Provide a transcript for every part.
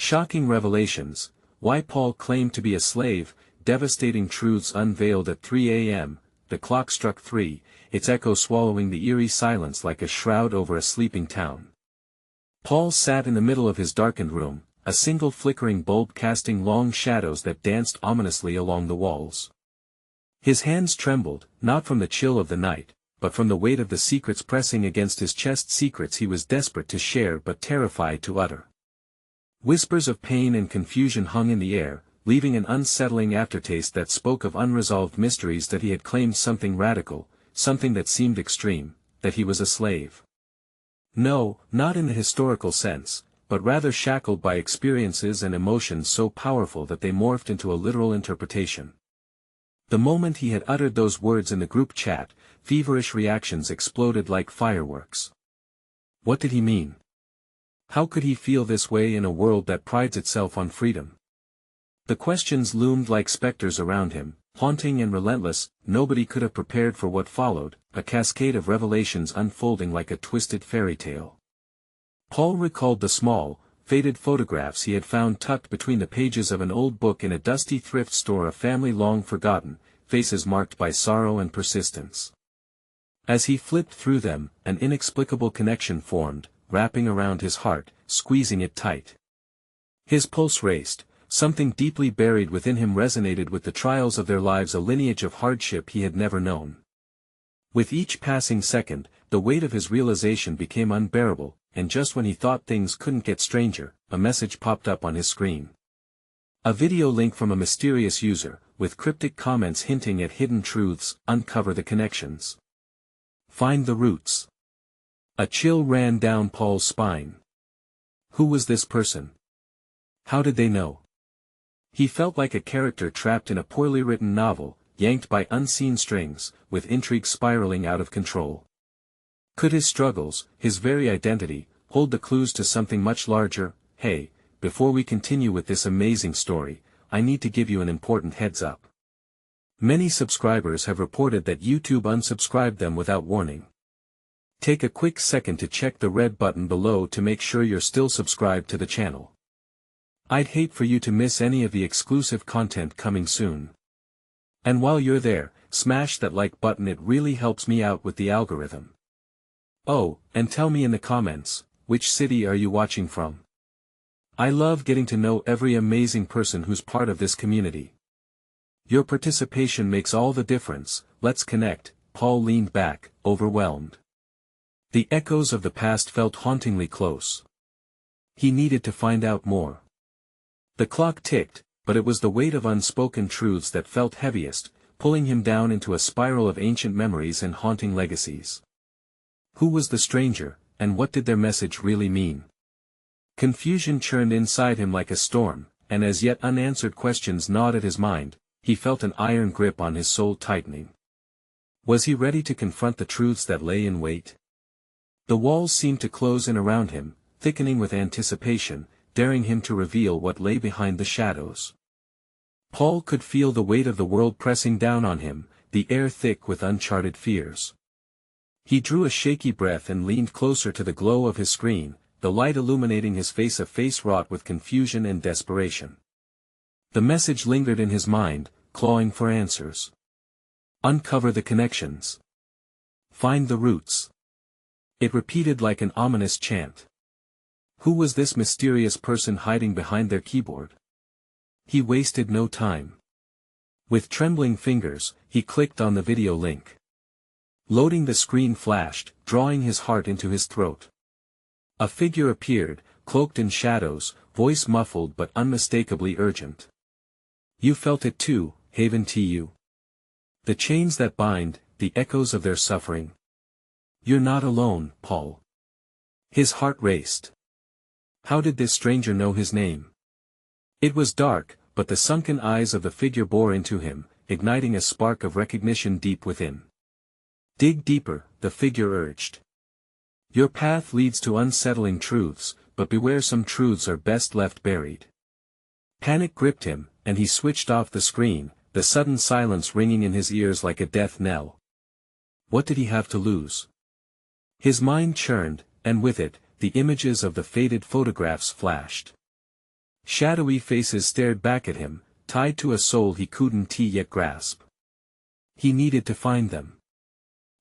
Shocking revelations, why Paul claimed to be a slave, devastating truths unveiled at 3 a.m., the clock struck 3, its echo swallowing the eerie silence like a shroud over a sleeping town. Paul sat in the middle of his darkened room, a single flickering bulb casting long shadows that danced ominously along the walls. His hands trembled, not from the chill of the night, but from the weight of the secrets pressing against his chest, secrets he was desperate to share but terrified to utter. Whispers of pain and confusion hung in the air, leaving an unsettling aftertaste that spoke of unresolved mysteries, that he had claimed something radical, something that seemed extreme, that he was a slave. No, not in the historical sense, but rather shackled by experiences and emotions so powerful that they morphed into a literal interpretation. The moment he had uttered those words in the group chat, feverish reactions exploded like fireworks. What did he mean? How could he feel this way in a world that prides itself on freedom? The questions loomed like specters around him, haunting and relentless. Nobody could have prepared for what followed, a cascade of revelations unfolding like a twisted fairy tale. Paul recalled the small, faded photographs he had found tucked between the pages of an old book in a dusty thrift store, a family long forgotten, faces marked by sorrow and persistence. As he flipped through them, an inexplicable connection formed, wrapping around his heart, squeezing it tight. His pulse raced, something deeply buried within him resonated with the trials of their lives, a lineage of hardship he had never known. With each passing second, the weight of his realization became unbearable, and just when he thought things couldn't get stranger, a message popped up on his screen. A video link from a mysterious user, with cryptic comments hinting at hidden truths. Uncover the connections. Find the roots. A chill ran down Paul's spine. Who was this person? How did they know? He felt like a character trapped in a poorly written novel, yanked by unseen strings, with intrigue spiraling out of control. Could his struggles, his very identity, hold the clues to something much larger? Hey, before we continue with this amazing story, I need to give you an important heads up. Many subscribers have reported that YouTube unsubscribed them without warning. Take a quick second to check the red button below to make sure you're still subscribed to the channel. I'd hate for you to miss any of the exclusive content coming soon. And while you're there, smash that like button, it really helps me out with the algorithm. Oh, and tell me in the comments, which city are you watching from? I love getting to know every amazing person who's part of this community. Your participation makes all the difference. Let's connect. Paul leaned back, overwhelmed. The echoes of the past felt hauntingly close. He needed to find out more. The clock ticked, but it was the weight of unspoken truths that felt heaviest, pulling him down into a spiral of ancient memories and haunting legacies. Who was the stranger, and what did their message really mean? Confusion churned inside him like a storm, and as yet unanswered questions gnawed at his mind. He felt an iron grip on his soul tightening. Was he ready to confront the truths that lay in wait? The walls seemed to close in around him, thickening with anticipation, daring him to reveal what lay behind the shadows. Paul could feel the weight of the world pressing down on him, the air thick with uncharted fears. He drew a shaky breath and leaned closer to the glow of his screen, the light illuminating his face, a face wrought with confusion and desperation. The message lingered in his mind, clawing for answers. Uncover the connections. Find the roots. It repeated like an ominous chant. Who was this mysterious person hiding behind their keyboard? He wasted no time. With trembling fingers, he clicked on the video link. Loading, the screen flashed, drawing his heart into his throat. A figure appeared, cloaked in shadows, voice muffled but unmistakably urgent. You felt it too, haven't you? The chains that bind, the echoes of their suffering. You're not alone, Paul. His heart raced. How did this stranger know his name? It was dark, but the sunken eyes of the figure bore into him, igniting a spark of recognition deep within. Dig deeper, the figure urged. Your path leads to unsettling truths, but beware, some truths are best left buried. Panic gripped him, and he switched off the screen, the sudden silence ringing in his ears like a death knell. What did he have to lose? His mind churned, and with it, the images of the faded photographs flashed. Shadowy faces stared back at him, tied to a soul he couldn't yet grasp. He needed to find them.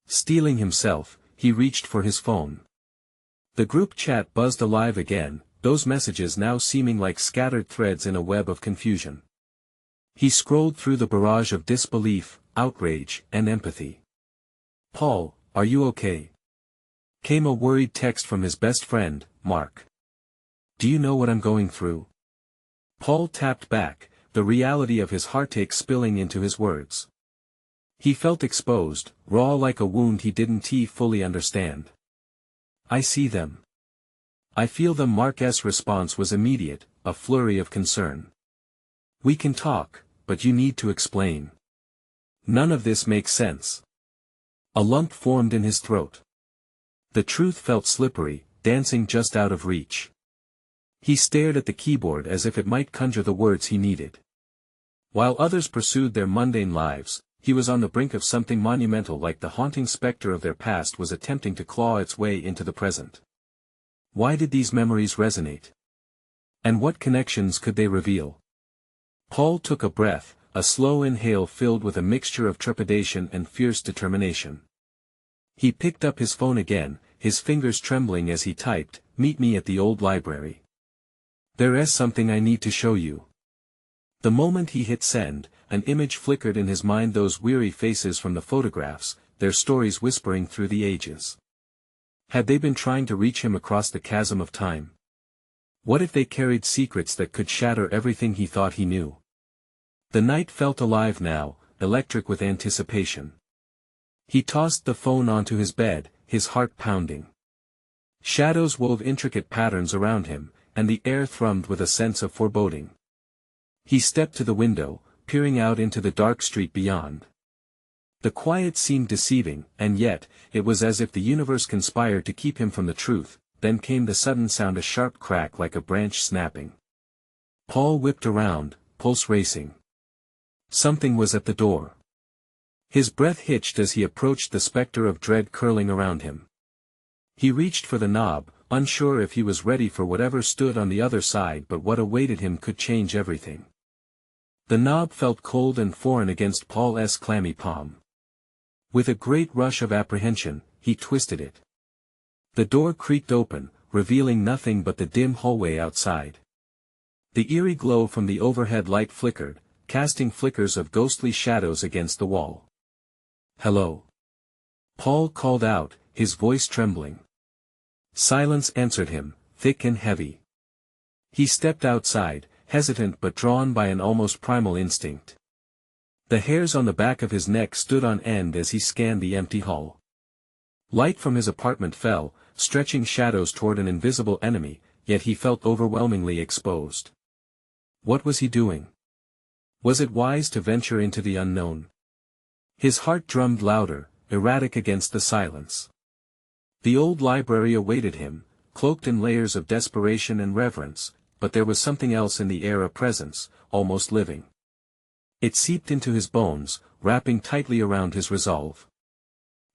Steeling himself, he reached for his phone. The group chat buzzed alive again, those messages now seeming like scattered threads in a web of confusion. He scrolled through the barrage of disbelief, outrage, and empathy. "Paul, are you okay?" Came a worried text from his best friend, Mark. "Do you know what I'm going through?" Paul tapped back, the reality of his heartache spilling into his words. He felt exposed, raw like a wound he didn't fully understand. "I see them. I feel them." Mark's response was immediate, a flurry of concern. "We can talk, but you need to explain. None of this makes sense." A lump formed in his throat. The truth felt slippery, dancing just out of reach. He stared at the keyboard as if it might conjure the words he needed. While others pursued their mundane lives, he was on the brink of something monumental, like the haunting specter of their past was attempting to claw its way into the present. Why did these memories resonate? And what connections could they reveal? Paul took a breath, a slow inhale filled with a mixture of trepidation and fierce determination. He picked up his phone again, his fingers trembling as he typed, "Meet me at the old library. There is something I need to show you." The moment he hit send, an image flickered in his mind, those weary faces from the photographs, their stories whispering through the ages. Had they been trying to reach him across the chasm of time? What if they carried secrets that could shatter everything he thought he knew? The night felt alive now, electric with anticipation. He tossed the phone onto his bed, his heart pounding. Shadows wove intricate patterns around him, and the air thrummed with a sense of foreboding. He stepped to the window, peering out into the dark street beyond. The quiet seemed deceiving, and yet, it was as if the universe conspired to keep him from the truth. Then came the sudden sound, a sharp crack like a branch snapping. Paul whipped around, pulse racing. Something was at the door. His breath hitched as he approached, the specter of dread curling around him. He reached for the knob, unsure if he was ready for whatever stood on the other side, but what awaited him could change everything. The knob felt cold and foreign against Paul's clammy palm. With a great rush of apprehension, he twisted it. The door creaked open, revealing nothing but the dim hallway outside. The eerie glow from the overhead light flickered, casting flickers of ghostly shadows against the wall. "Hello?" Paul called out, his voice trembling. Silence answered him, thick and heavy. He stepped outside, hesitant but drawn by an almost primal instinct. The hairs on the back of his neck stood on end as he scanned the empty hall. Light from his apartment fell, stretching shadows toward an invisible enemy, yet he felt overwhelmingly exposed. What was he doing? Was it wise to venture into the unknown? His heart drummed louder, erratic against the silence. The old library awaited him, cloaked in layers of desperation and reverence, but there was something else in the air, a presence, almost living. It seeped into his bones, wrapping tightly around his resolve.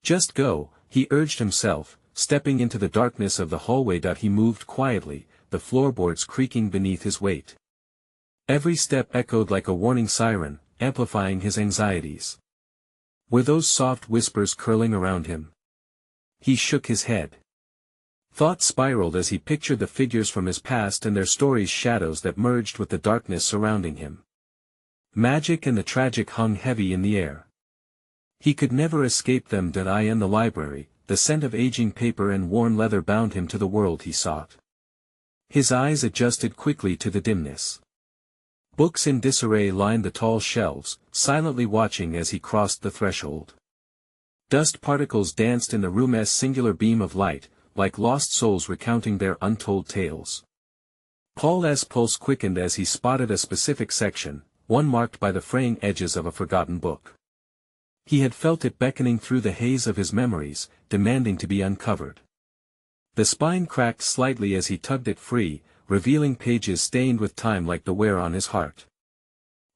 "Just go," he urged himself, stepping into the darkness of the hallway. He moved quietly, the floorboards creaking beneath his weight. Every step echoed like a warning siren, amplifying his anxieties. Were those soft whispers curling around him? He shook his head. Thoughts spiraled as he pictured the figures from his past and their stories, shadows that merged with the darkness surrounding him. Magic and the tragic hung heavy in the air. He could never escape them. In the library, the scent of aging paper and worn leather bound him to the world he sought. His eyes adjusted quickly to the dimness. Books in disarray lined the tall shelves, silently watching as he crossed the threshold. Dust particles danced in the room's singular beam of light, like lost souls recounting their untold tales. Paul's pulse quickened as he spotted a specific section, one marked by the fraying edges of a forgotten book. He had felt it beckoning through the haze of his memories, demanding to be uncovered. The spine cracked slightly as he tugged it free, revealing pages stained with time like the wear on his heart.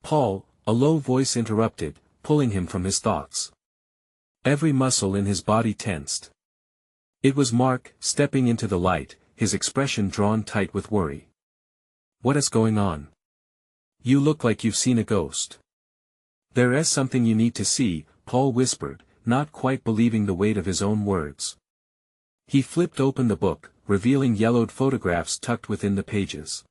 "Paul," a low voice interrupted, pulling him from his thoughts. Every muscle in his body tensed. It was Mark, stepping into the light, his expression drawn tight with worry. What is going on? You look like you've seen a ghost. There is something you need to see, Paul whispered, not quite believing the weight of his own words. He flipped open the book, revealing yellowed photographs tucked within the pages.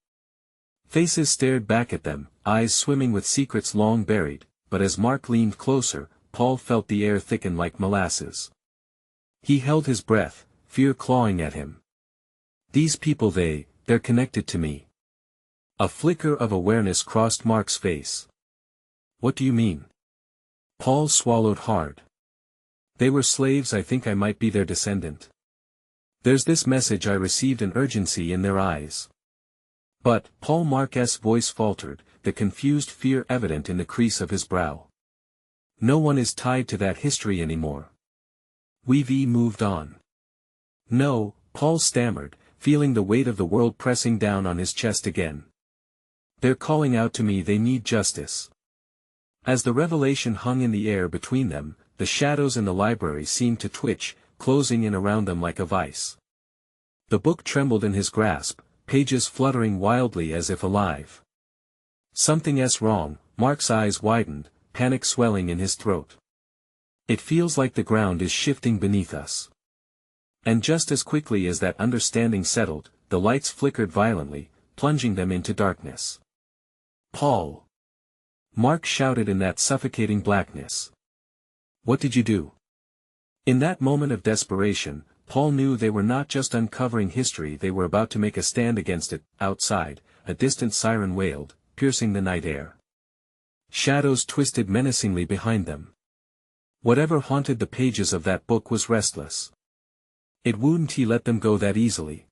Faces stared back at them, eyes swimming with secrets long buried, but as Mark leaned closer, Paul felt the air thicken like molasses. He held his breath, fear clawing at him. These people they're connected to me. A flicker of awareness crossed Mark's face. What do you mean? Paul swallowed hard. They were slaves. I think I might be their descendant. There's this message I received, an urgency in their eyes. But, Mark's voice faltered, the confused fear evident in the crease of his brow. No one is tied to that history anymore. We've moved on. No, Paul stammered, feeling the weight of the world pressing down on his chest again. They're calling out to me, they need justice. As the revelation hung in the air between them, the shadows in the library seemed to twitch, closing in around them like a vice. The book trembled in his grasp, pages fluttering wildly as if alive. Something's wrong, Mark's eyes widened, panic swelling in his throat. It feels like the ground is shifting beneath us. And just as quickly as that understanding settled, the lights flickered violently, plunging them into darkness. Paul! Mark shouted in that suffocating blackness. What did you do? In that moment of desperation, Paul knew they were not just uncovering history, they were about to make a stand against it. Outside, a distant siren wailed, piercing the night air. Shadows twisted menacingly behind them. Whatever haunted the pages of that book was restless. It wouldn't he let them go that easily.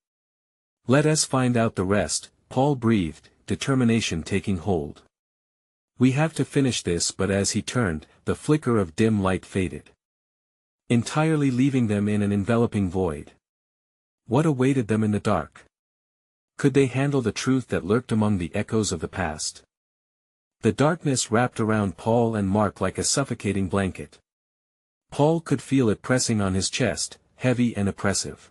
Let us find out the rest, Paul breathed, determination taking hold. We have to finish this. But as he turned, the flicker of dim light faded, entirely leaving them in an enveloping void. What awaited them in the dark? Could they handle the truth that lurked among the echoes of the past? The darkness wrapped around Paul and Mark like a suffocating blanket. Paul could feel it pressing on his chest, heavy and oppressive.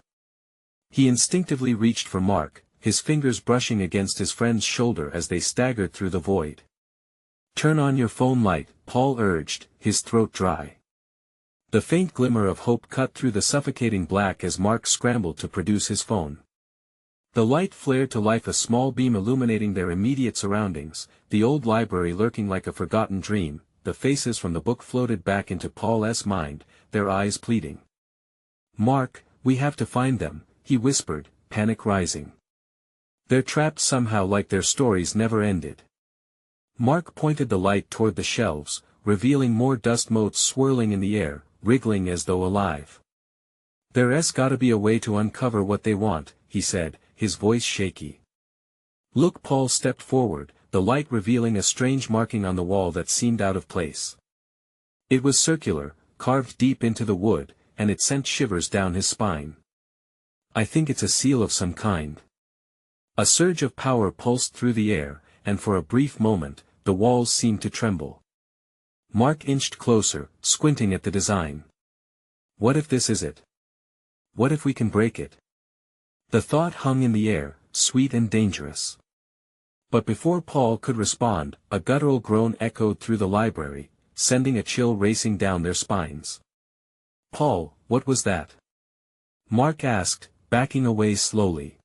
He instinctively reached for Mark, his fingers brushing against his friend's shoulder as they staggered through the void. Turn on your phone light, Paul urged, his throat dry. The faint glimmer of hope cut through the suffocating black as Mark scrambled to produce his phone. The light flared to life, a small beam illuminating their immediate surroundings, the old library lurking like a forgotten dream. The faces from the book floated back into Paul's mind, their eyes pleading. Mark, we have to find them, he whispered, panic rising. They're trapped somehow, like their stories never ended. Mark pointed the light toward the shelves, revealing more dust motes swirling in the air, wriggling as though alive. There's gotta be a way to uncover what they want, he said, his voice shaky. Look, Paul stepped forward, the light revealing a strange marking on the wall that seemed out of place. It was circular, carved deep into the wood, and it sent shivers down his spine. I think it's a seal of some kind. A surge of power pulsed through the air, and for a brief moment, the walls seemed to tremble. Mark inched closer, squinting at the design. What if this is it? What if we can break it? The thought hung in the air, sweet and dangerous. But before Paul could respond, a guttural groan echoed through the library, sending a chill racing down their spines. Paul, what was that? Mark asked, backing away slowly.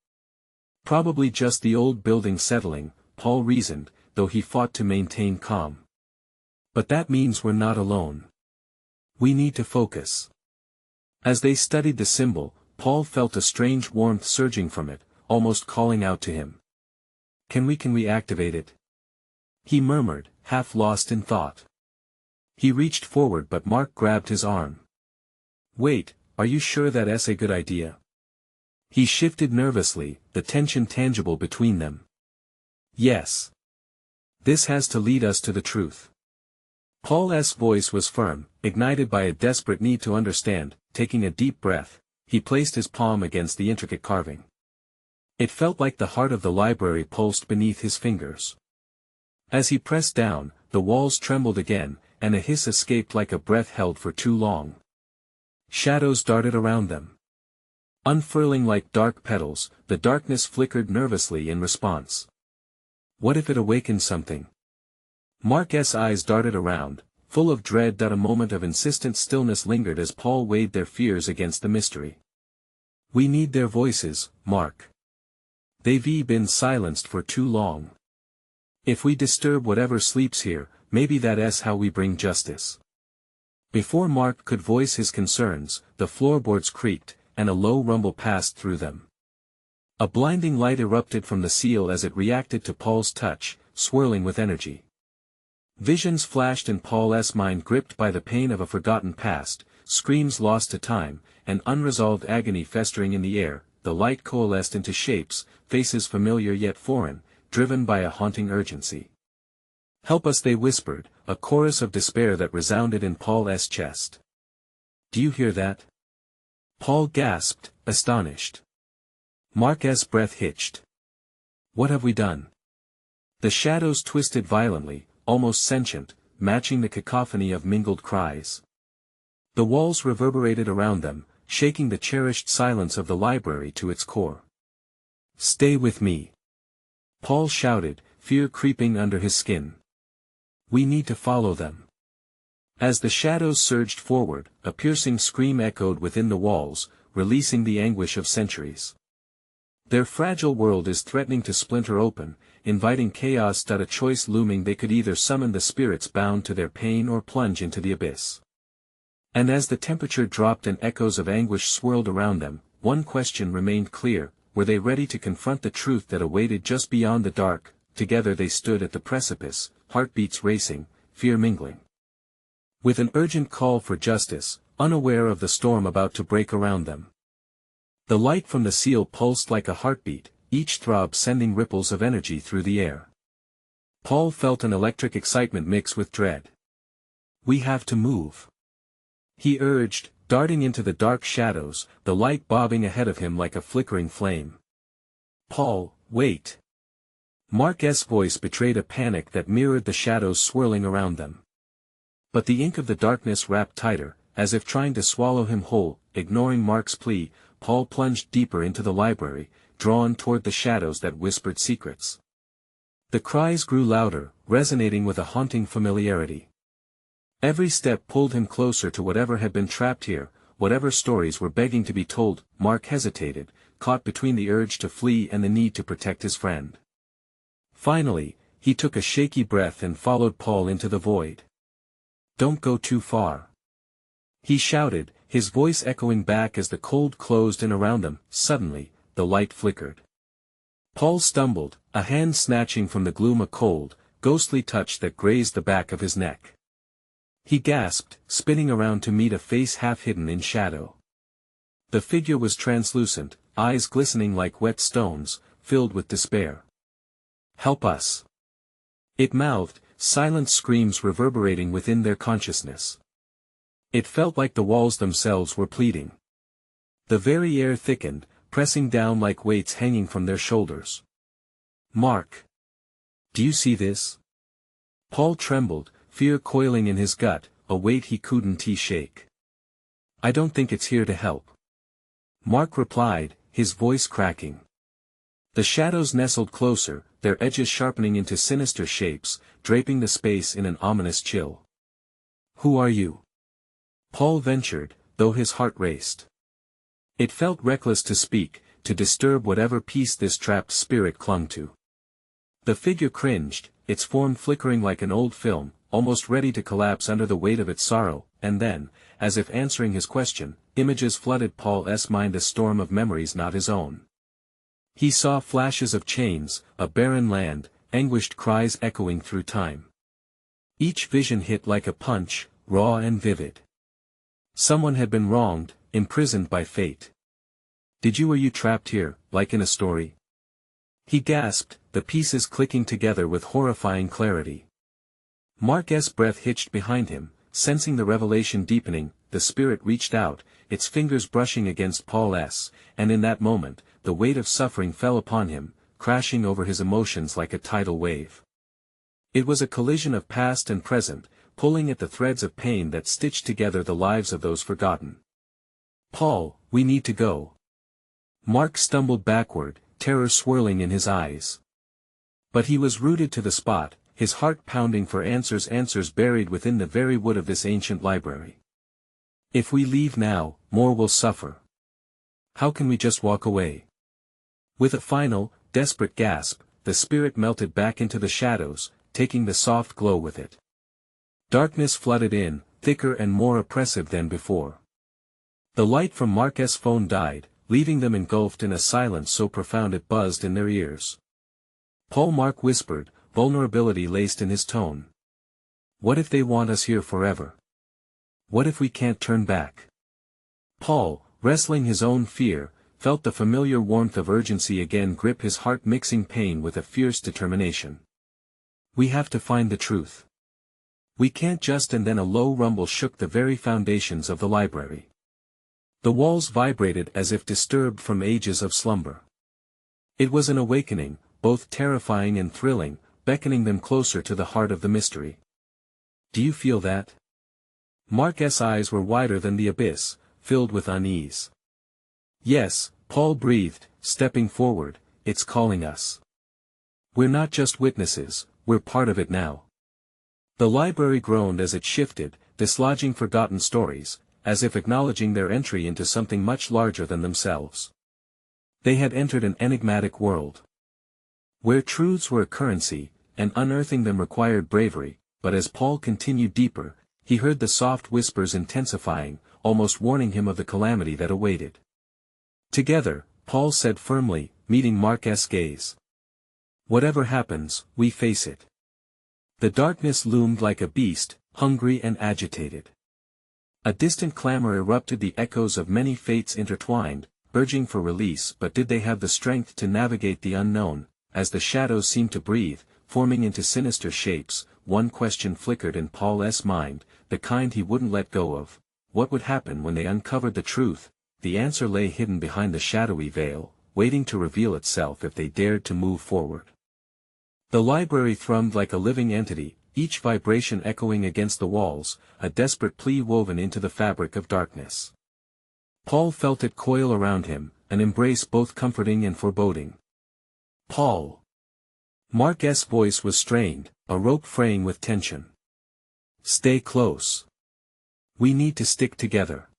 Probably just the old building settling, Paul reasoned, though he fought to maintain calm. But that means we're not alone. We need to focus. As they studied the symbol, Paul felt a strange warmth surging from it, almost calling out to him. Can we activate it? He murmured, half lost in thought. He reached forward, but Mark grabbed his arm. Wait, are you sure that's a good idea? He shifted nervously, the tension tangible between them. Yes. This has to lead us to the truth. Paul's voice was firm, ignited by a desperate need to understand. Taking a deep breath, he placed his palm against the intricate carving. It felt like the heart of the library pulsed beneath his fingers. As he pressed down, the walls trembled again, and a hiss escaped like a breath held for too long. Shadows darted around them. Unfurling like dark petals, the darkness flickered nervously in response. What if it awakened something? Mark's eyes darted around, full of dread. A moment of insistent stillness lingered as Paul weighed their fears against the mystery. We need their voices, Mark. They've been silenced for too long. If we disturb whatever sleeps here, maybe that's how we bring justice. Before Mark could voice his concerns, the floorboards creaked, and a low rumble passed through them. A blinding light erupted from the seal as it reacted to Paul's touch, swirling with energy. Visions flashed in Paul's mind, gripped by the pain of a forgotten past, screams lost to time, and unresolved agony festering in the air. The light coalesced into shapes, faces familiar yet foreign, driven by a haunting urgency. Help us, they whispered, a chorus of despair that resounded in Paul's chest. Do you hear that? Paul gasped, astonished. Mark's breath hitched. What have we done? The shadows twisted violently, almost sentient, matching the cacophony of mingled cries. The walls reverberated around them, shaking the cherished silence of the library to its core. Stay with me. Paul shouted, fear creeping under his skin. We need to follow them. As the shadows surged forward, a piercing scream echoed within the walls, releasing the anguish of centuries. Their fragile world is threatening to splinter open, inviting chaos. A choice looming: they could either summon the spirits bound to their pain or plunge into the abyss. And as the temperature dropped and echoes of anguish swirled around them, one question remained clear: were they ready to confront the truth that awaited just beyond the dark? Together they stood at the precipice, heartbeats racing, fear mingling. With an urgent call for justice, unaware of the storm about to break around them. The light from the seal pulsed like a heartbeat, each throb sending ripples of energy through the air. Paul felt an electric excitement mix with dread. We have to move, he urged, darting into the dark shadows, the light bobbing ahead of him like a flickering flame. Paul, wait. Mark's voice betrayed a panic that mirrored the shadows swirling around them. But the ink of the darkness wrapped tighter, as if trying to swallow him whole. Ignoring Mark's plea, Paul plunged deeper into the library, drawn toward the shadows that whispered secrets. The cries grew louder, resonating with a haunting familiarity. Every step pulled him closer to whatever had been trapped here, whatever stories were begging to be told. Mark hesitated, caught between the urge to flee and the need to protect his friend. Finally, he took a shaky breath and followed Paul into the void. Don't go too far, he shouted, his voice echoing back as the cold closed in around them. Suddenly, the light flickered. Paul stumbled, a hand snatching from the gloom a cold, ghostly touch that grazed the back of his neck. He gasped, spinning around to meet a face half hidden in shadow. The figure was translucent, eyes glistening like wet stones, filled with despair. Help us, it mouthed, silent screams reverberating within their consciousness. It felt like the walls themselves were pleading. The very air thickened, pressing down like weights hanging from their shoulders. Mark, do you see this? Paul trembled, fear coiling in his gut, a weight he couldn't shake. I don't think it's here to help, Mark replied, his voice cracking. The shadows nestled closer, their edges sharpening into sinister shapes, draping the space in an ominous chill. Who are you? Paul ventured, though his heart raced. It felt reckless to speak, to disturb whatever peace this trapped spirit clung to. The figure cringed, its form flickering like an old film, almost ready to collapse under the weight of its sorrow, and then, as if answering his question, images flooded Paul's mind, a storm of memories not his own. He saw flashes of chains, a barren land, anguished cries echoing through time. Each vision hit like a punch, raw and vivid. Someone had been wronged, imprisoned by fate. Did you or you trapped here, like in a story? He gasped, the pieces clicking together with horrifying clarity. Mark's breath hitched behind him, sensing the revelation deepening. The spirit reached out, its fingers brushing against Paul's, and in that moment, the weight of suffering fell upon him, crashing over his emotions like a tidal wave. It was a collision of past and present, pulling at the threads of pain that stitched together the lives of those forgotten. Paul, we need to go. Mark stumbled backward, terror swirling in his eyes. But he was rooted to the spot, his heart pounding for answers buried within the very wood of this ancient library. If we leave now, more will suffer. How can we just walk away? With a final, desperate gasp, the spirit melted back into the shadows, taking the soft glow with it. Darkness flooded in, thicker and more oppressive than before. The light from Mark's phone died, leaving them engulfed in a silence so profound it buzzed in their ears. Mark whispered, vulnerability laced in his tone. What if they want us here forever? What if we can't turn back? Paul, wrestling his own fear, felt the familiar warmth of urgency again grip his heart, mixing pain with a fierce determination. We have to find the truth. We can't just. And then a low rumble shook the very foundations of the library. The walls vibrated as if disturbed from ages of slumber. It was an awakening, both terrifying and thrilling, beckoning them closer to the heart of the mystery. Do you feel that? Mark's eyes were wider than the abyss, filled with unease. Yes, Paul breathed, stepping forward, it's calling us. We're not just witnesses, we're part of it now. The library groaned as it shifted, dislodging forgotten stories, as if acknowledging their entry into something much larger than themselves. They had entered an enigmatic world, where truths were a currency, and unearthing them required bravery, but as Paul continued deeper, he heard the soft whispers intensifying, almost warning him of the calamity that awaited. Together, Paul said firmly, meeting Mark's gaze. Whatever happens, we face it. The darkness loomed like a beast, hungry and agitated. A distant clamor erupted, the echoes of many fates intertwined, urging for release. But did they have the strength to navigate the unknown? As the shadows seemed to breathe, forming into sinister shapes, one question flickered in Paul's mind, the kind he wouldn't let go of. What would happen when they uncovered the truth? The answer lay hidden behind the shadowy veil, waiting to reveal itself if they dared to move forward. The library thrummed like a living entity, each vibration echoing against the walls, a desperate plea woven into the fabric of darkness. Paul felt it coil around him, an embrace both comforting and foreboding. Paul. Mark's voice was strained, a rope fraying with tension. Stay close. We need to stick together.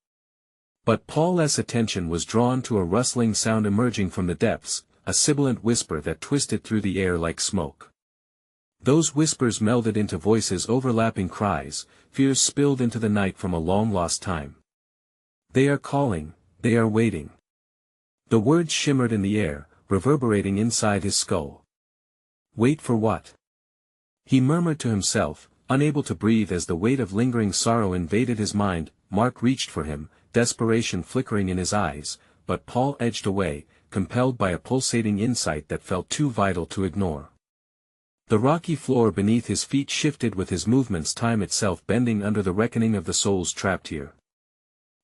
But Paul's attention was drawn to a rustling sound emerging from the depths, a sibilant whisper that twisted through the air like smoke. Those whispers melded into voices, overlapping cries, fears spilled into the night from a long-lost time. They are calling, they are waiting. The words shimmered in the air, reverberating inside his skull. Wait for what? He murmured to himself, unable to breathe as the weight of lingering sorrow invaded his mind. Mark reached for him, desperation flickering in his eyes, but Paul edged away, compelled by a pulsating insight that felt too vital to ignore. The rocky floor beneath his feet shifted with his movements, time itself bending under the reckoning of the souls trapped here.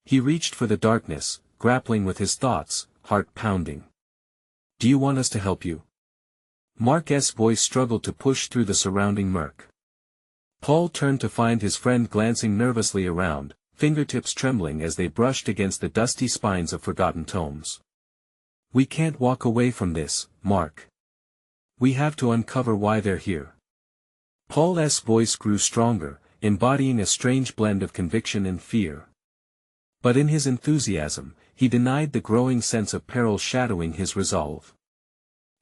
He reached for the darkness, grappling with his thoughts, heart pounding. Do you want us to help you? Mark's voice struggled to push through the surrounding murk. Paul turned to find his friend glancing nervously around, fingertips trembling as they brushed against the dusty spines of forgotten tomes. We can't walk away from this, Mark. We have to uncover why they're here. Paul's voice grew stronger, embodying a strange blend of conviction and fear. But in his enthusiasm, he denied the growing sense of peril shadowing his resolve.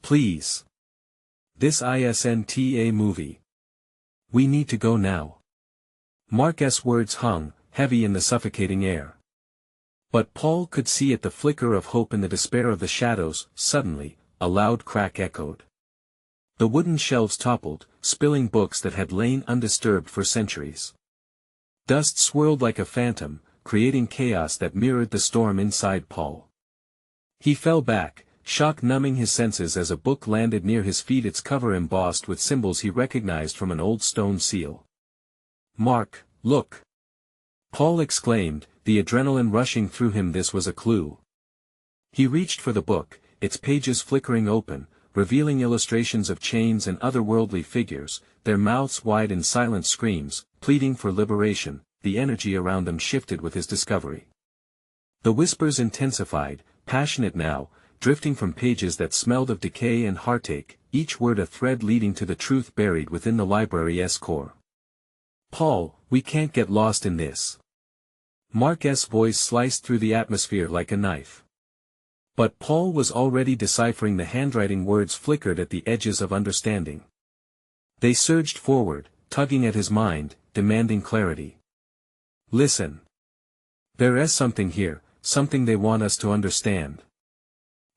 Please. This isn't a movie. We need to go now. Mark's words hung, heavy in the suffocating air. But Paul could see at the flicker of hope in the despair of the shadows. Suddenly, a loud crack echoed. The wooden shelves toppled, spilling books that had lain undisturbed for centuries. Dust swirled like a phantom, creating chaos that mirrored the storm inside Paul. He fell back, shock numbing his senses as a book landed near his feet, its cover embossed with symbols he recognized from an old stone seal. Mark, look! Paul exclaimed, the adrenaline rushing through him. This was a clue. He reached for the book, its pages flickering open, revealing illustrations of chains and otherworldly figures, their mouths wide in silent screams, pleading for liberation. The energy around them shifted with his discovery. The whispers intensified, passionate now, drifting from pages that smelled of decay and heartache, each word a thread leading to the truth buried within the library's core. "Paul, we can't get lost in this." Mark's voice sliced through the atmosphere like a knife. But Paul was already deciphering the handwriting words flickered at the edges of understanding. They surged forward, tugging at his mind, demanding clarity. "Listen. There is something here, something they want us to understand."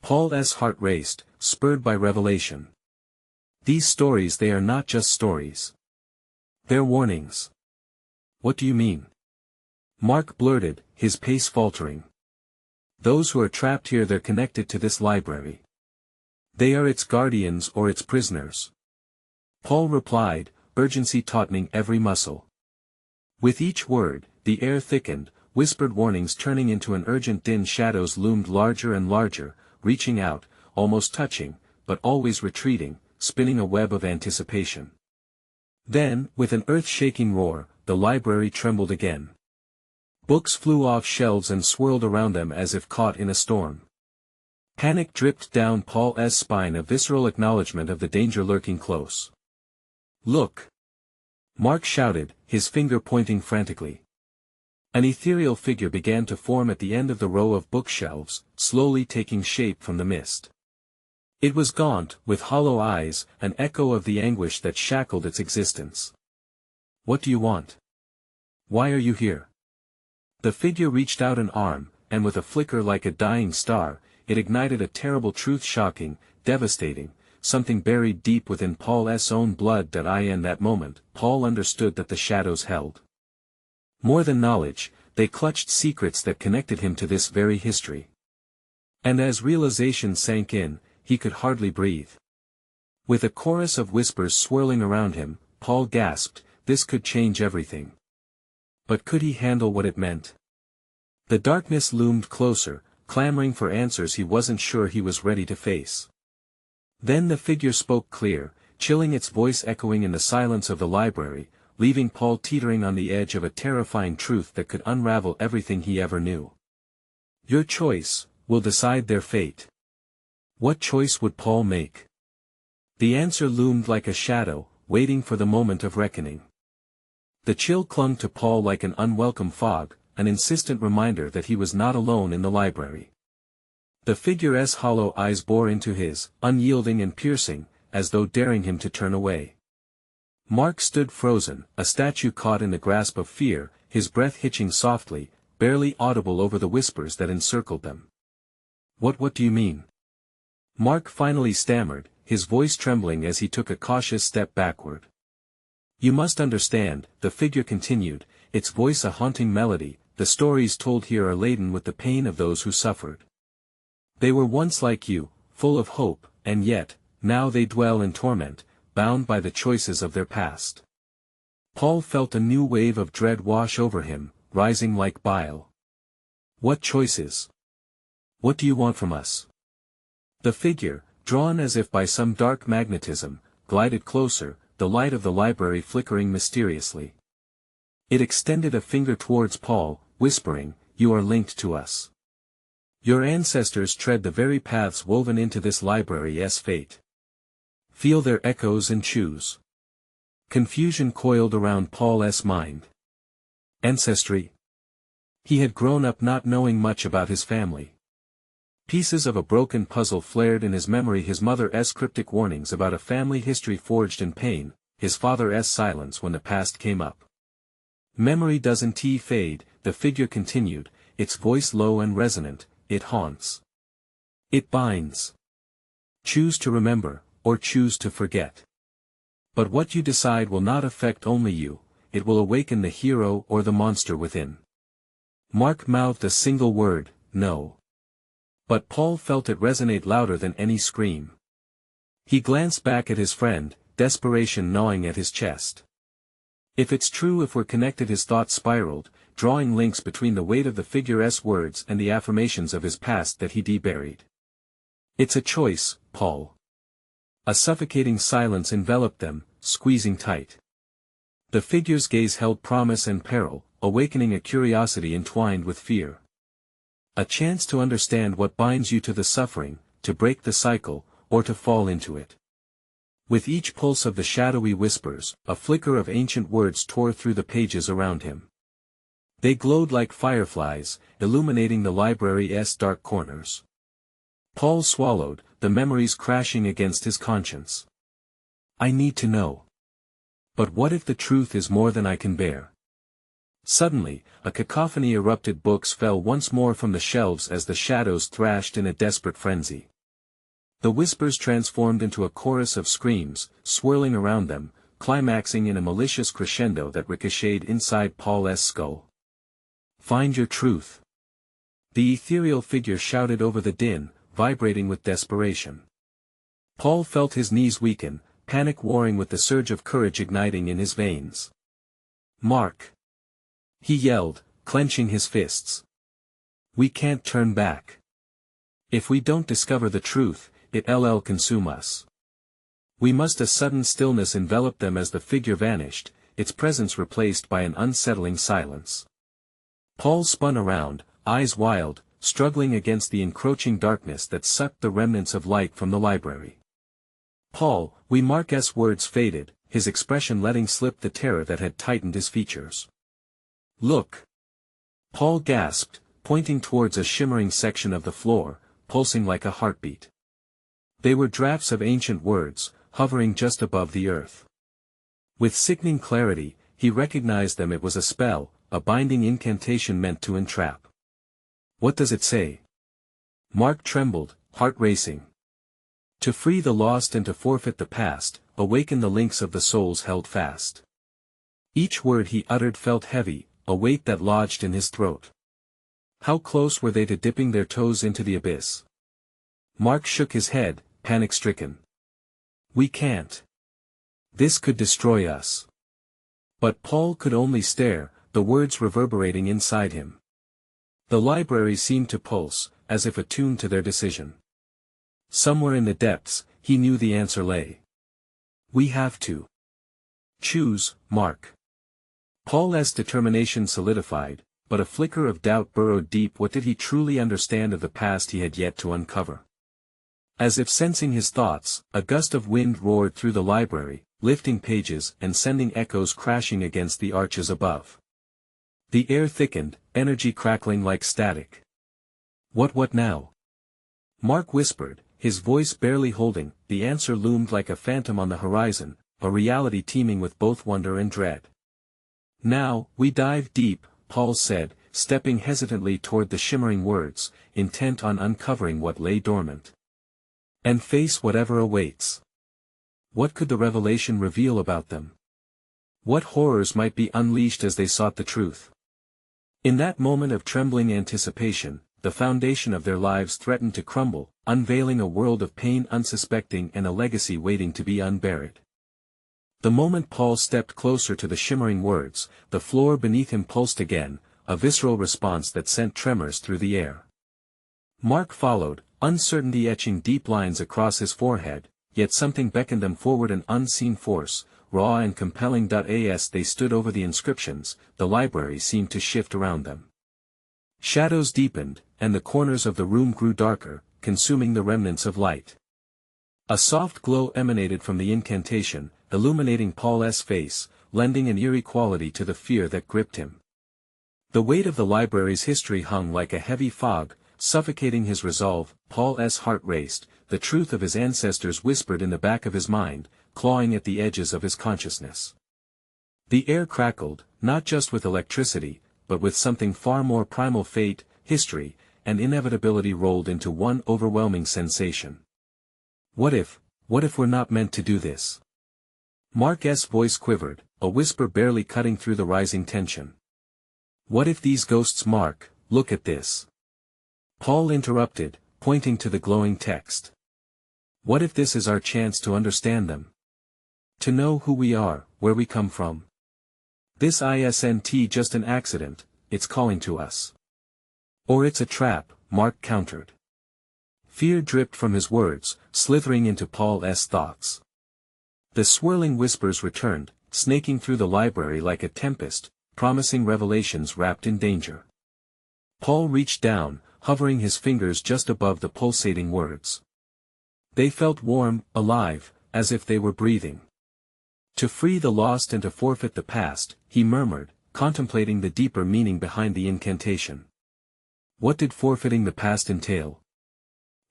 Paul's heart raced, spurred by revelation. "These stories, they are not just stories. They're warnings." "What do you mean?" Mark blurted, his pace faltering. "Those who are trapped here, they're connected to this library. They are its guardians or its prisoners." Paul replied, urgency tautening every muscle. With each word, the air thickened, whispered warnings turning into an urgent din. Shadows loomed larger and larger, reaching out, almost touching, but always retreating, spinning a web of anticipation. Then, with an earth-shaking roar, the library trembled again. Books flew off shelves and swirled around them as if caught in a storm. Panic dripped down Paul's spine, a visceral acknowledgement of the danger lurking close. "Look!" Mark shouted, his finger pointing frantically. An ethereal figure began to form at the end of the row of bookshelves, slowly taking shape from the mist. It was gaunt, with hollow eyes, an echo of the anguish that shackled its existence. "What do you want? Why are you here?" The figure reached out an arm, and with a flicker like a dying star, it ignited a terrible truth, shocking, devastating, something buried deep within Paul's own blood. In that moment, Paul understood that the shadows held more than knowledge, they clutched secrets that connected him to this very history. And as realization sank in, he could hardly breathe. With a chorus of whispers swirling around him, Paul gasped, this could change everything. But could he handle what it meant? The darkness loomed closer, clamoring for answers he wasn't sure he was ready to face. Then the figure spoke clear, chilling, its voice echoing in the silence of the library, leaving Paul teetering on the edge of a terrifying truth that could unravel everything he ever knew. "Your choice will decide their fate." What choice would Paul make? The answer loomed like a shadow, waiting for the moment of reckoning. The chill clung to Paul like an unwelcome fog, an insistent reminder that he was not alone in the library. The figure's hollow eyes bore into his, unyielding and piercing, as though daring him to turn away. Mark stood frozen, a statue caught in the grasp of fear, his breath hitching softly, barely audible over the whispers that encircled them. What do you mean?" Mark finally stammered, his voice trembling as he took a cautious step backward. "You must understand," the figure continued, its voice a haunting melody, "the stories told here are laden with the pain of those who suffered. They were once like you, full of hope, and yet, now they dwell in torment, bound by the choices of their past." Paul felt a new wave of dread wash over him, rising like bile. "What choices? What do you want from us?" The figure, drawn as if by some dark magnetism, glided closer, the light of the library flickering mysteriously. It extended a finger towards Paul, whispering, "You are linked to us. Your ancestors tread the very paths woven into this library's fate. Feel their echoes and choose." Confusion coiled around Paul's mind. Ancestry? He had grown up not knowing much about his family. Pieces of a broken puzzle flared in his memory, his mother's cryptic warnings about a family history forged in pain, his father's silence when the past came up. "Memory doesn't fade," the figure continued, its voice low and resonant, "it haunts. It binds. Choose to remember, or choose to forget. But what you decide will not affect only you, it will awaken the hero or the monster within." Mark mouthed a single word, "No." But Paul felt it resonate louder than any scream. He glanced back at his friend, desperation gnawing at his chest. "If it's true, if we're connected," his thoughts spiraled, drawing links between the weight of the figure's words and the affirmations of his past that he buried. "It's a choice, Paul." A suffocating silence enveloped them, squeezing tight. The figure's gaze held promise and peril, awakening a curiosity entwined with fear. "A chance to understand what binds you to the suffering, to break the cycle, or to fall into it. With each pulse of the shadowy whispers, a flicker of ancient words tore through the pages around him. They glowed like fireflies, illuminating the library's dark corners. Paul swallowed, the memories crashing against his conscience. I need to know. But what if the truth is more than I can bear? Suddenly, a cacophony erupted. Books fell once more from the shelves as the shadows thrashed in a desperate frenzy. The whispers transformed into a chorus of screams, swirling around them, climaxing in a malicious crescendo that ricocheted inside Paul's skull. Find your truth. The ethereal figure shouted over the din, vibrating with desperation. Paul felt his knees weaken, panic warring with the surge of courage igniting in his veins. Mark! He yelled, clenching his fists. We can't turn back. If we don't discover the truth, it'll consume us. We must. A sudden stillness enveloped them as the figure vanished, its presence replaced by an unsettling silence. Paul spun around, eyes wild, struggling against the encroaching darkness that sucked the remnants of light from the library. Paul, Mark's words faded, his expression letting slip the terror that had tightened his features. Look! Paul gasped, pointing towards a shimmering section of the floor, pulsing like a heartbeat. They were drafts of ancient words, hovering just above the earth. With sickening clarity, he recognized them. It was a spell, a binding incantation meant to entrap. What does it say? Mark trembled, heart racing. To free the lost and to forfeit the past, awaken the links of the souls held fast. Each word he uttered felt heavy, a weight that lodged in his throat. How close were they to dipping their toes into the abyss? Mark shook his head, panic-stricken. We can't. This could destroy us. But Paul could only stare, the words reverberating inside him. The library seemed to pulse, as if attuned to their decision. Somewhere in the depths, he knew the answer lay. We have to choose, Mark. Paul's determination solidified, but a flicker of doubt burrowed deep. What did he truly understand of the past he had yet to uncover? As if sensing his thoughts, a gust of wind roared through the library, lifting pages and sending echoes crashing against the arches above. The air thickened, energy crackling like static. What now? Mark whispered, his voice barely holding. The answer loomed like a phantom on the horizon, a reality teeming with both wonder and dread. Now, we dive deep, Paul said, stepping hesitantly toward the shimmering words, intent on uncovering what lay dormant. And face whatever awaits. What could the revelation reveal about them? What horrors might be unleashed as they sought the truth? In that moment of trembling anticipation, the foundation of their lives threatened to crumble, unveiling a world of pain unsuspecting and a legacy waiting to be unburied. The moment Paul stepped closer to the shimmering words, the floor beneath him pulsed again, a visceral response that sent tremors through the air. Mark followed, uncertainty etching deep lines across his forehead, yet something beckoned them forward, an unseen force, raw and compelling. As they stood over the inscriptions, the library seemed to shift around them. Shadows deepened, and the corners of the room grew darker, consuming the remnants of light. A soft glow emanated from the incantation, illuminating Paul's face, lending an eerie quality to the fear that gripped him. The weight of the library's history hung like a heavy fog, suffocating his resolve. Paul's heart raced, the truth of his ancestors whispered in the back of his mind, clawing at the edges of his consciousness. The air crackled, not just with electricity, but with something far more primal. Fate, history, and inevitability rolled into one overwhelming sensation. What if we're not meant to do this? Mark's voice quivered, a whisper barely cutting through the rising tension. What if these ghosts? Mark, look at this. Paul interrupted, pointing to the glowing text. What if this is our chance to understand them? To know who we are, where we come from? This isn't just an accident, it's calling to us. Or it's a trap, Mark countered. Fear dripped from his words, slithering into Paul's thoughts. The swirling whispers returned, snaking through the library like a tempest, promising revelations wrapped in danger. Paul reached down, hovering his fingers just above the pulsating words. They felt warm, alive, as if they were breathing. To free the lost and to forfeit the past, he murmured, contemplating the deeper meaning behind the incantation. What did forfeiting the past entail?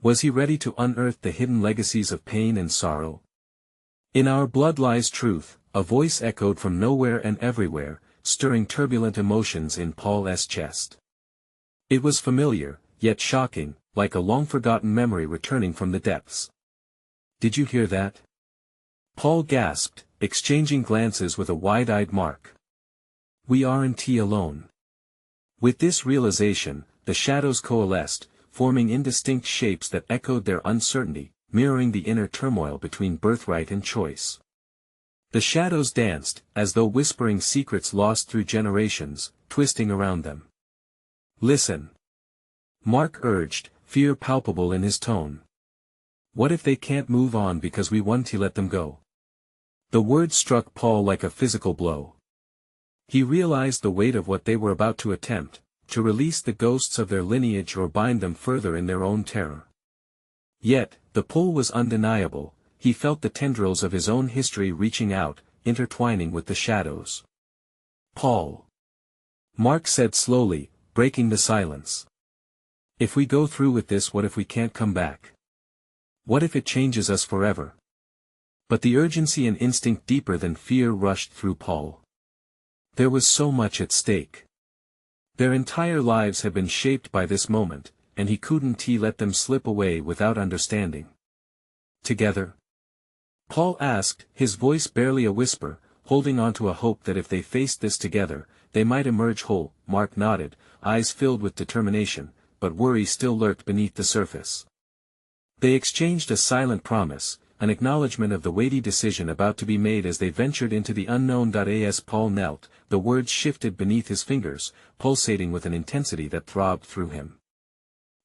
Was he ready to unearth the hidden legacies of pain and sorrow? In our blood lies truth, a voice echoed from nowhere and everywhere, stirring turbulent emotions in Paul's chest. It was familiar, yet shocking, like a long-forgotten memory returning from the depths. Did you hear that? Paul gasped, exchanging glances with a wide-eyed Mark. We aren't alone. With this realization, the shadows coalesced, forming indistinct shapes that echoed their uncertainty, mirroring the inner turmoil between birthright and choice. The shadows danced, as though whispering secrets lost through generations, twisting around them. Listen. Mark urged, fear palpable in his tone. What if they can't move on because we won't let them go? The words struck Paul like a physical blow. He realized the weight of what they were about to attempt, to release the ghosts of their lineage or bind them further in their own terror. Yet, the pull was undeniable. He felt the tendrils of his own history reaching out, intertwining with the shadows. Paul. Mark said slowly, breaking the silence. If we go through with this, what if we can't come back? What if it changes us forever? But the urgency and instinct deeper than fear rushed through Paul. There was so much at stake. Their entire lives had been shaped by this moment, and he couldn't let them slip away without understanding. Together? Paul asked, his voice barely a whisper, holding on to a hope that if they faced this together, they might emerge whole. Mark nodded, eyes filled with determination, but worry still lurked beneath the surface. They exchanged a silent promise, an acknowledgement of the weighty decision about to be made as they ventured into the unknown. As Paul knelt, the words shifted beneath his fingers, pulsating with an intensity that throbbed through him.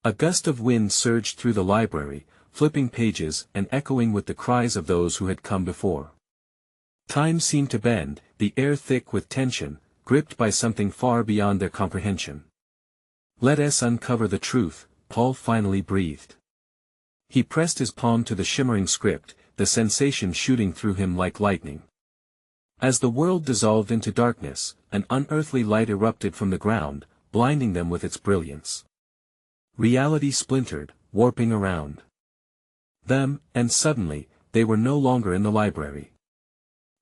A gust of wind surged through the library, flipping pages and echoing with the cries of those who had come before. Time seemed to bend, the air thick with tension, gripped by something far beyond their comprehension. Let us uncover the truth, Paul finally breathed. He pressed his palm to the shimmering script, the sensation shooting through him like lightning. As the world dissolved into darkness, an unearthly light erupted from the ground, blinding them with its brilliance. Reality splintered, warping around them, and suddenly, they were no longer in the library.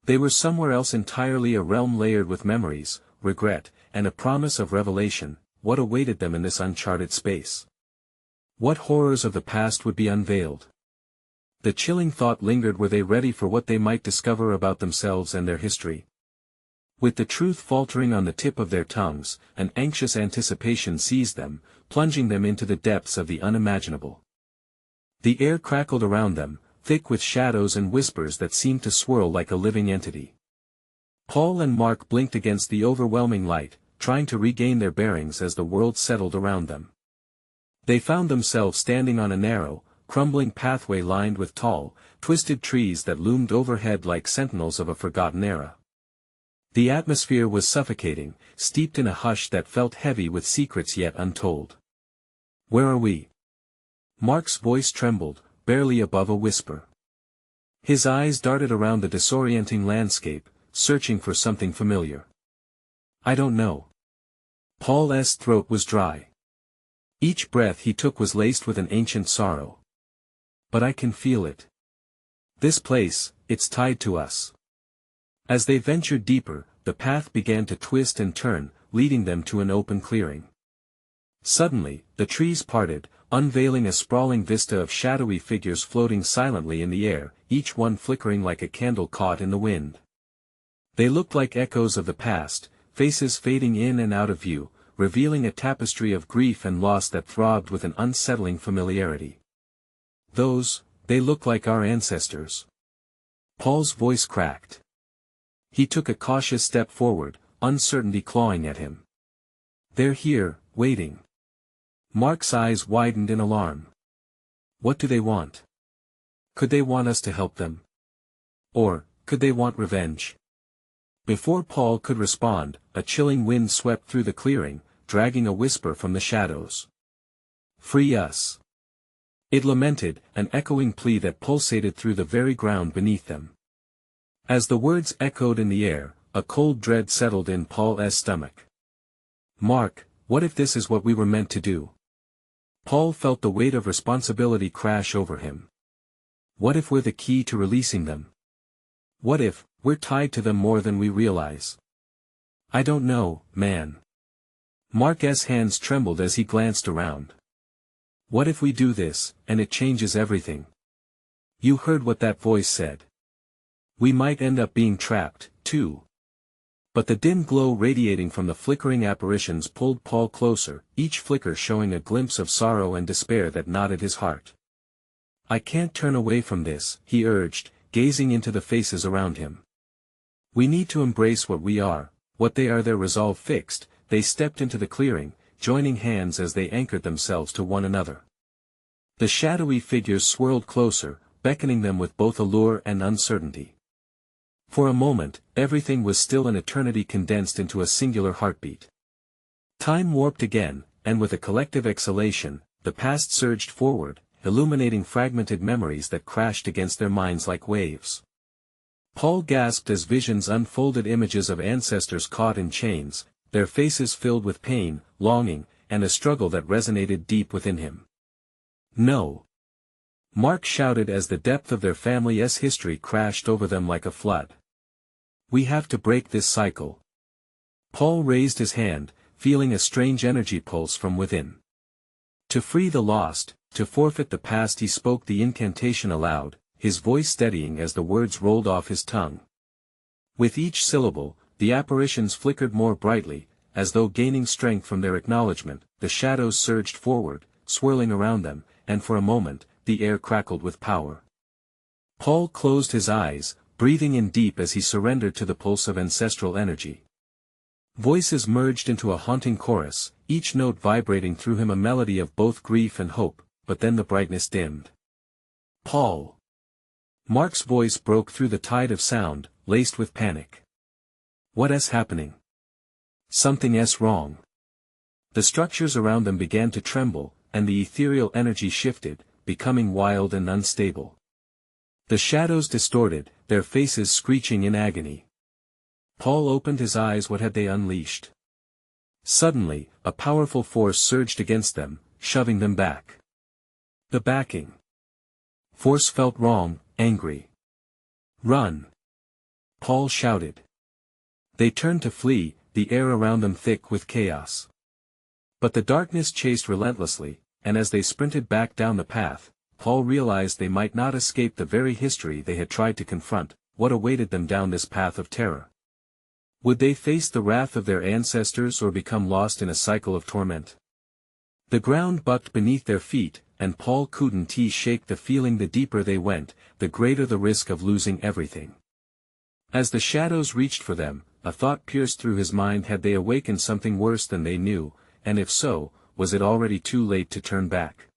They were somewhere else entirely, a realm layered with memories, regret, and a promise of revelation. What awaited them in this uncharted space? What horrors of the past would be unveiled? The chilling thought lingered. Were they ready for what they might discover about themselves and their history? With the truth faltering on the tip of their tongues, an anxious anticipation seized them, plunging them into the depths of the unimaginable. The air crackled around them, thick with shadows and whispers that seemed to swirl like a living entity. Paul and Mark blinked against the overwhelming light, trying to regain their bearings as the world settled around them. They found themselves standing on a narrow, crumbling pathway lined with tall, twisted trees that loomed overhead like sentinels of a forgotten era. The atmosphere was suffocating, steeped in a hush that felt heavy with secrets yet untold. Where are we? Mark's voice trembled, barely above a whisper. His eyes darted around the disorienting landscape, searching for something familiar. I don't know. Paul's throat was dry. Each breath he took was laced with an ancient sorrow. But I can feel it. This place, it's tied to us. As they ventured deeper, the path began to twist and turn, leading them to an open clearing. Suddenly, the trees parted, unveiling a sprawling vista of shadowy figures floating silently in the air, each one flickering like a candle caught in the wind. They looked like echoes of the past, faces fading in and out of view, revealing a tapestry of grief and loss that throbbed with an unsettling familiarity. They look like our ancestors. Paul's voice cracked. He took a cautious step forward, uncertainty clawing at him. They're here, waiting. Mark's eyes widened in alarm. What do they want? Could they want us to help them? Or, could they want revenge? Before Paul could respond, a chilling wind swept through the clearing, dragging a whisper from the shadows. Free us. It lamented, an echoing plea that pulsated through the very ground beneath them. As the words echoed in the air, a cold dread settled in Paul's stomach. Mark, what if this is what we were meant to do? Paul felt the weight of responsibility crash over him. What if we're the key to releasing them? What if we're tied to them more than we realize? I don't know, man. Mark's hands trembled as he glanced around. What if we do this, and it changes everything? You heard what that voice said. We might end up being trapped, too. But the dim glow radiating from the flickering apparitions pulled Paul closer, each flicker showing a glimpse of sorrow and despair that knotted his heart. I can't turn away from this, he urged, gazing into the faces around him. We need to embrace what we are, what they are. Their resolve fixed, they stepped into the clearing, joining hands as they anchored themselves to one another. The shadowy figures swirled closer, beckoning them with both allure and uncertainty. For a moment, everything was still, an eternity condensed into a singular heartbeat. Time warped again, and with a collective exhalation, the past surged forward, illuminating fragmented memories that crashed against their minds like waves. Paul gasped as visions unfolded, images of ancestors caught in chains, their faces filled with pain, longing, and a struggle that resonated deep within him. No! Mark shouted as the depth of their family's history crashed over them like a flood. We have to break this cycle. Paul raised his hand, feeling a strange energy pulse from within. To free the lost, to forfeit the past. He spoke the incantation aloud, his voice steadying as the words rolled off his tongue. With each syllable, the apparitions flickered more brightly, as though gaining strength from their acknowledgement. The shadows surged forward, swirling around them, and for a moment, the air crackled with power. Paul closed his eyes, breathing in deep as he surrendered to the pulse of ancestral energy. Voices merged into a haunting chorus, each note vibrating through him, a melody of both grief and hope. But then the brightness dimmed. Paul! Mark's voice broke through the tide of sound, laced with panic. What's happening? Something's wrong. The structures around them began to tremble, and the ethereal energy shifted, becoming wild and unstable. The shadows distorted, their faces screeching in agony. Paul opened his eyes. What had they unleashed? Suddenly, a powerful force surged against them, shoving them back. The backing force felt wrong, angry. Run! Paul shouted. They turned to flee, the air around them thick with chaos. But the darkness chased relentlessly, and as they sprinted back down the path, Paul realized they might not escape the very history they had tried to confront. What awaited them down this path of terror? Would they face the wrath of their ancestors or become lost in a cycle of torment? The ground bucked beneath their feet, and Paul couldn't shake the feeling. The deeper they went, the greater the risk of losing everything. As the shadows reached for them, a thought pierced through his mind. Had they awakened something worse than they knew, and if so, was it already too late to turn back?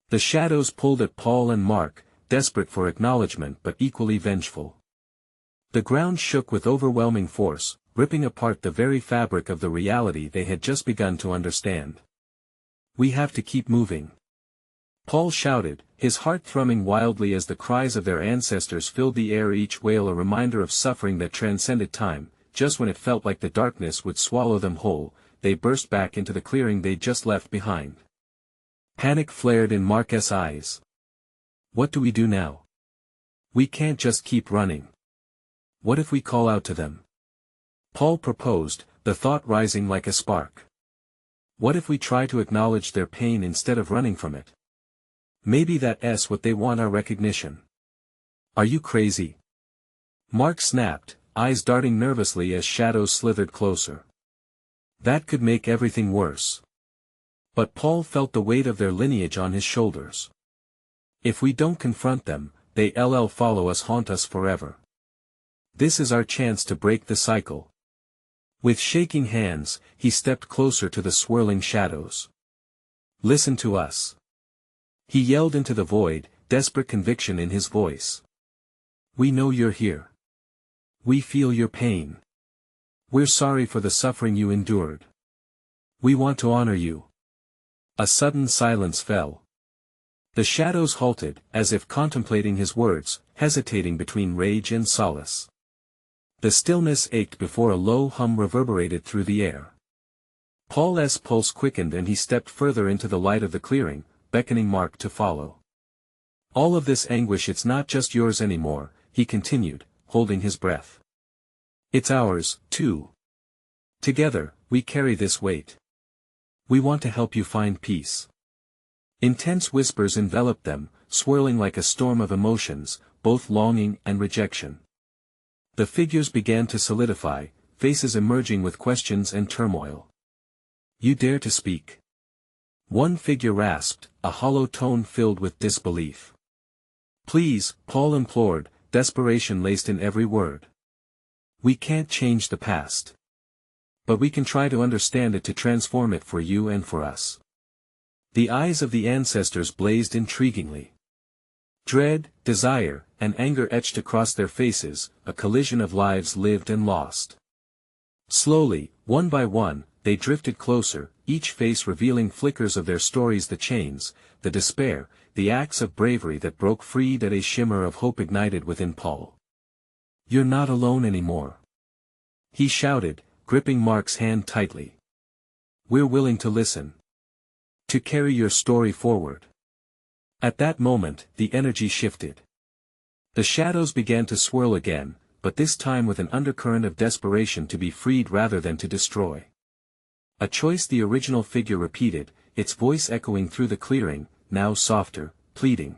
The shadows pulled at Paul and Mark, desperate for acknowledgement but equally vengeful. The ground shook with overwhelming force, ripping apart the very fabric of the reality they had just begun to understand. We have to keep moving. Paul shouted, his heart thrumming wildly as the cries of their ancestors filled the air, each wail a reminder of suffering that transcended time. Just when it felt like the darkness would swallow them whole, they burst back into the clearing they'd just left behind. Panic flared in Mark's eyes. What do we do now? We can't just keep running. What if we call out to them? Paul proposed, the thought rising like a spark. What if we try to acknowledge their pain instead of running from it? Maybe that's what they want, our recognition. Are you crazy? Mark snapped, eyes darting nervously as shadows slithered closer. That could make everything worse. But Paul felt the weight of their lineage on his shoulders. If we don't confront them, they'll follow us, haunt us forever. This is our chance to break the cycle. With shaking hands, he stepped closer to the swirling shadows. Listen to us. He yelled into the void, desperate conviction in his voice. We know you're here. We feel your pain. We're sorry for the suffering you endured. We want to honor you. A sudden silence fell. The shadows halted, as if contemplating his words, hesitating between rage and solace. The stillness ached before a low hum reverberated through the air. Paul's pulse quickened and he stepped further into the light of the clearing, beckoning Mark to follow. All of this anguish, it's not just yours anymore, he continued, holding his breath. It's ours, too. Together, we carry this weight. We want to help you find peace. Intense whispers enveloped them, swirling like a storm of emotions, both longing and rejection. The figures began to solidify, faces emerging with questions and turmoil. You dare to speak? One figure rasped, a hollow tone filled with disbelief. Please, Paul implored, desperation laced in every word. We can't change the past. But we can try to understand it, to transform it for you and for us. The eyes of the ancestors blazed intriguingly. Dread, desire, and anger etched across their faces, a collision of lives lived and lost. Slowly, one by one, they drifted closer, each face revealing flickers of their stories, the chains, the despair, the acts of bravery that broke free. That a shimmer of hope ignited within Paul. You're not alone anymore. He shouted, gripping Mark's hand tightly. We're willing to listen. To carry your story forward. At that moment, the energy shifted. The shadows began to swirl again, but this time with an undercurrent of desperation to be freed rather than to destroy. A choice the original figure repeated, its voice echoing through the clearing, now softer, pleading.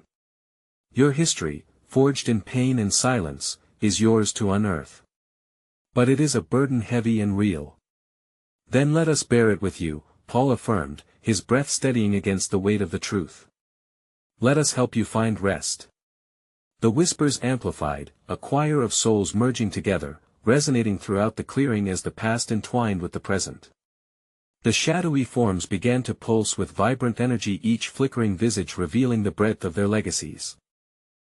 Your history, forged in pain and silence, is yours to unearth. But it is a burden heavy and real. Then let us bear it with you, Paul affirmed, his breath steadying against the weight of the truth. Let us help you find rest. The whispers amplified, a choir of souls merging together, resonating throughout the clearing as the past entwined with the present. The shadowy forms began to pulse with vibrant energy, each flickering visage revealing the breadth of their legacies.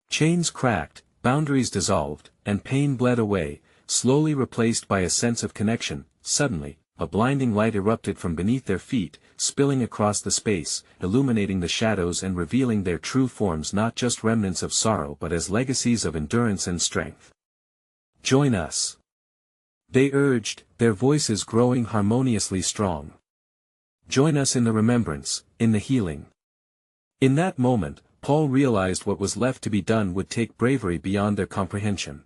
Chains cracked, boundaries dissolved, and pain bled away, slowly replaced by a sense of connection. Suddenly, a blinding light erupted from beneath their feet, spilling across the space, illuminating the shadows and revealing their true forms, not just remnants of sorrow but as legacies of endurance and strength. Join us. They urged, their voices growing harmoniously strong. Join us in the remembrance, in the healing. In that moment, Paul realized what was left to be done would take bravery beyond their comprehension.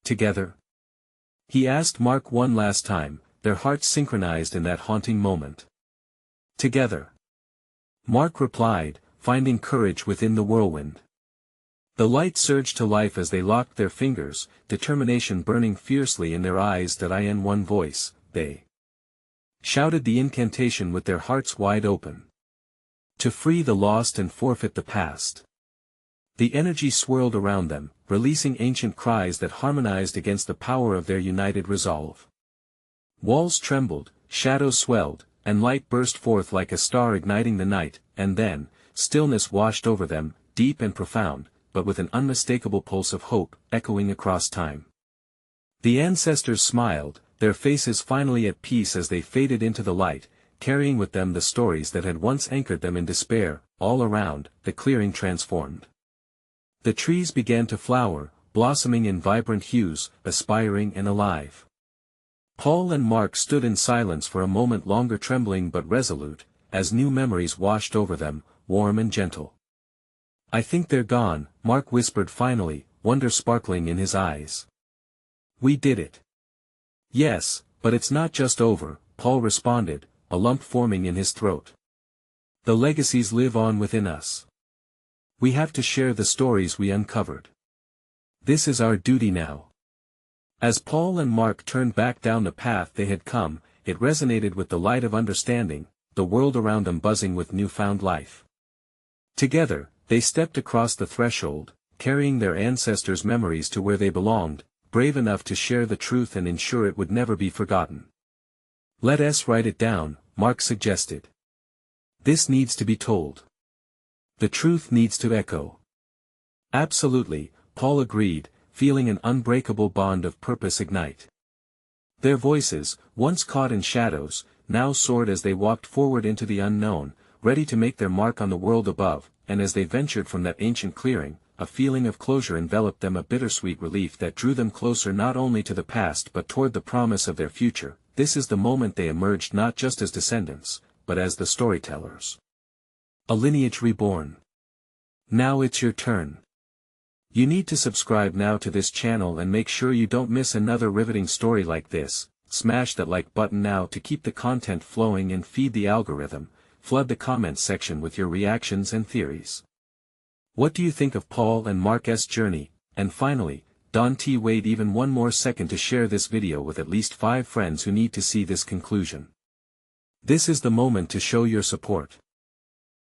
Together? He asked Mark one last time, their hearts synchronized in that haunting moment. Together. Mark replied, finding courage within the whirlwind. The light surged to life as they locked their fingers, determination burning fiercely in their eyes. That in one voice, they shouted the incantation with their hearts wide open. To free the lost and forfeit the past. The energy swirled around them, releasing ancient cries that harmonized against the power of their united resolve. Walls trembled, shadows swelled, and light burst forth like a star igniting the night, and then, stillness washed over them, deep and profound, but with an unmistakable pulse of hope, echoing across time. The ancestors smiled, their faces finally at peace as they faded into the light, carrying with them the stories that had once anchored them in despair. All around, the clearing transformed. The trees began to flower, blossoming in vibrant hues, aspiring and alive. Paul and Mark stood in silence for a moment longer, trembling but resolute, as new memories washed over them, warm and gentle. I think they're gone, Mark whispered finally, wonder sparkling in his eyes. We did it. Yes, but it's not just over, Paul responded, a lump forming in his throat. The legacies live on within us. We have to share the stories we uncovered. This is our duty now. As Paul and Mark turned back down the path they had come, it resonated with the light of understanding, the world around them buzzing with newfound life. Together, they stepped across the threshold, carrying their ancestors' memories to where they belonged, brave enough to share the truth and ensure it would never be forgotten. Let us write it down, Mark suggested. This needs to be told. The truth needs to echo. Absolutely, Paul agreed, feeling an unbreakable bond of purpose ignite. Their voices, once caught in shadows, now soared as they walked forward into the unknown, ready to make their mark on the world above. and as they ventured from that ancient clearing, a feeling of closure enveloped them, a bittersweet relief that drew them closer not only to the past but toward the promise of their future. This is the moment they emerged not just as descendants, but as the storytellers. A lineage reborn. Now it's your turn. You need to subscribe now to this channel and make sure you don't miss another riveting story like this. Smash that like button now to keep the content flowing and feed the algorithm. Flood the comments section with your reactions and theories. What do you think of Paul and Mark's journey? And finally, don't wait even one more second to share this video with at least 5 friends who need to see this conclusion. This is the moment to show your support.